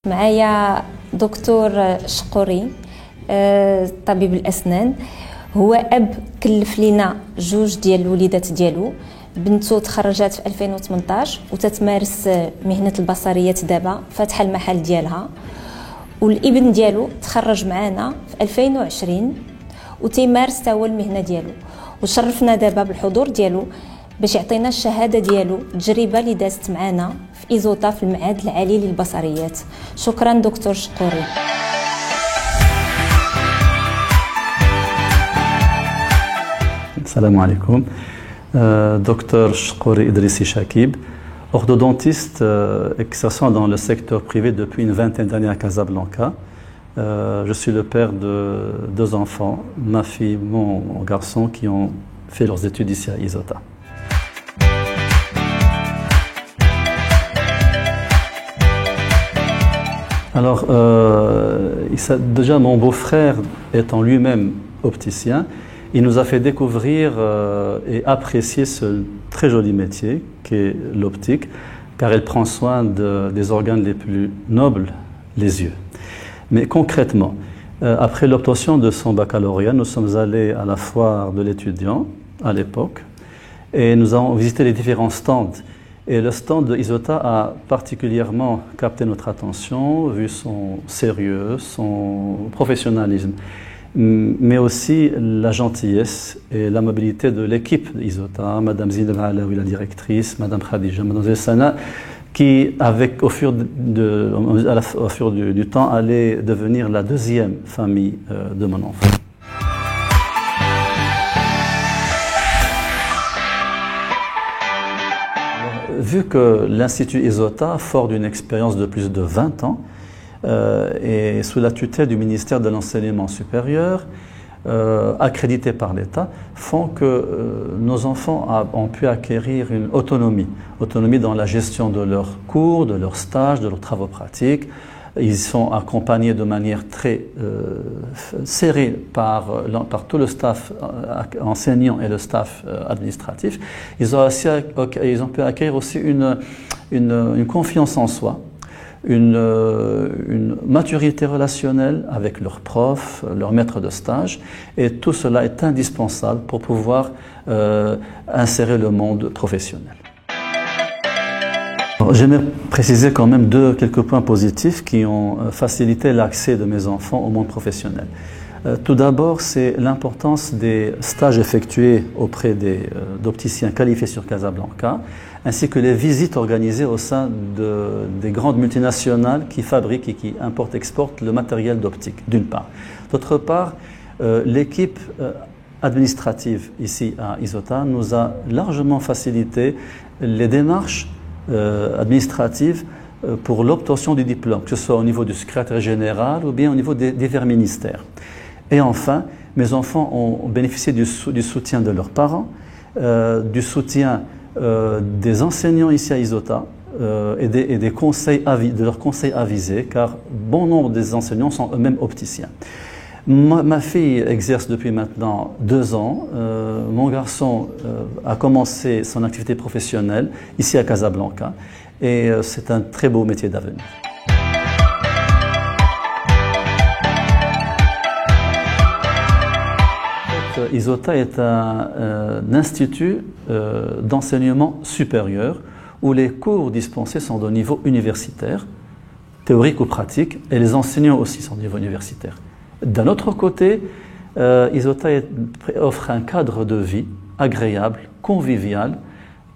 معايا دكتور شقوري طبيب الأسنان. هو أب كلف لينا جوج ديال الوليدات ديالو. بنته تخرجات في 2018 وتتمارس مهنة البصريات دابا، فاتحة المحل ديالها. والابن ديالو تخرج معنا في 2020 وتيمارس تا هو المهنة ديالو، وشرفنا دابا بالحضور ديالو باش يعطينا الشهادة ديالو، التجربة اللي دازت معنا في إيزوتا في المعهد العالي للبصريات. شكرا دكتور شقوري. Salam alaikum. Docteur Shqouri Idrissi Chakib, orthodontiste exerçant dans le secteur privé depuis une vingtaine d'années à Casablanca. Je suis le père de 2 enfants, ma fille, mon garçon, qui ont fait leurs études ici à Izota. Alors, déjà mon beau-frère étant lui-même opticien, il nous a fait découvrir et apprécier ce très joli métier qu'est l'optique, car elle prend soin des organes les plus nobles, les yeux. Mais concrètement, après l'obtention de son baccalauréat, nous sommes allés à la foire de l'étudiant à l'époque et nous avons visité les différents stands. Et le stand de Izota a particulièrement capté notre attention, vu son sérieux, son professionnalisme, mais aussi la gentillesse et l'amabilité de l'équipe d'Izota, Madame Zineb Alaoui, la directrice, Madame Khadija, Madame Sana, qui, au fur du temps, allait devenir la 2e famille de mon enfant. Vu que l'Institut Izota, fort d'une expérience de plus de 20 ans, et sous la tutelle du ministère de l'Enseignement supérieur, accrédité par l'État, font que nos enfants ont pu acquérir une autonomie dans la gestion de leurs cours, de leurs stages, de leurs travaux pratiques. Ils sont accompagnés de manière très serrée par tout le staff enseignant et le staff administratif. Ils ont pu acquérir aussi une confiance en soi, une maturité relationnelle avec leurs profs, leurs maîtres de stage, et tout cela est indispensable pour pouvoir insérer le monde professionnel. J'aimerais préciser quand même quelques points positifs qui ont facilité l'accès de mes enfants au monde professionnel. Tout d'abord, c'est l'importance des stages effectués auprès d'opticiens qualifiés sur Casablanca, ainsi que les visites organisées au sein des grandes multinationales qui fabriquent et qui importent-exportent le matériel d'optique, d'une part. D'autre part, l'équipe administrative ici à Izota nous a largement facilité les démarches administratives pour l'obtention du diplôme, que ce soit au niveau du secrétaire général ou bien au niveau des divers ministères. Et enfin, mes enfants ont bénéficié du soutien de leurs parents, du soutien des enseignants ici à Izota et de leurs conseils avisés, car bon nombre des enseignants sont eux-mêmes opticiens. Ma fille exerce depuis maintenant 2 ans. Mon garçon a commencé son activité professionnelle ici à Casablanca et c'est un très beau métier d'avenir. Izota est un institut d'enseignement supérieur où les cours dispensés sont de niveau universitaire, théorique ou pratique, et les enseignants aussi sont de niveau universitaire. D'un autre côté, Izota offre un cadre de vie agréable, convivial,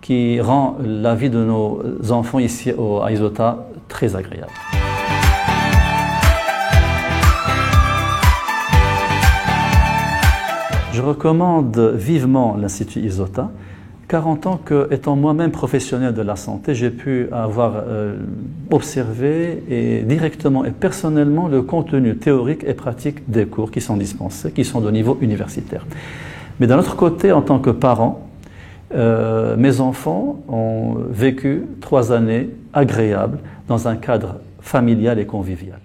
qui rend la vie de nos enfants ici à Izota très agréable. Je recommande vivement l'Institut Izota, car en tant qu'étant moi-même professionnel de la santé, j'ai pu avoir observé directement et personnellement le contenu théorique et pratique des cours qui sont dispensés, qui sont de niveau universitaire. Mais d'un autre côté, en tant que parent, mes enfants ont vécu 3 années agréables dans un cadre familial et convivial.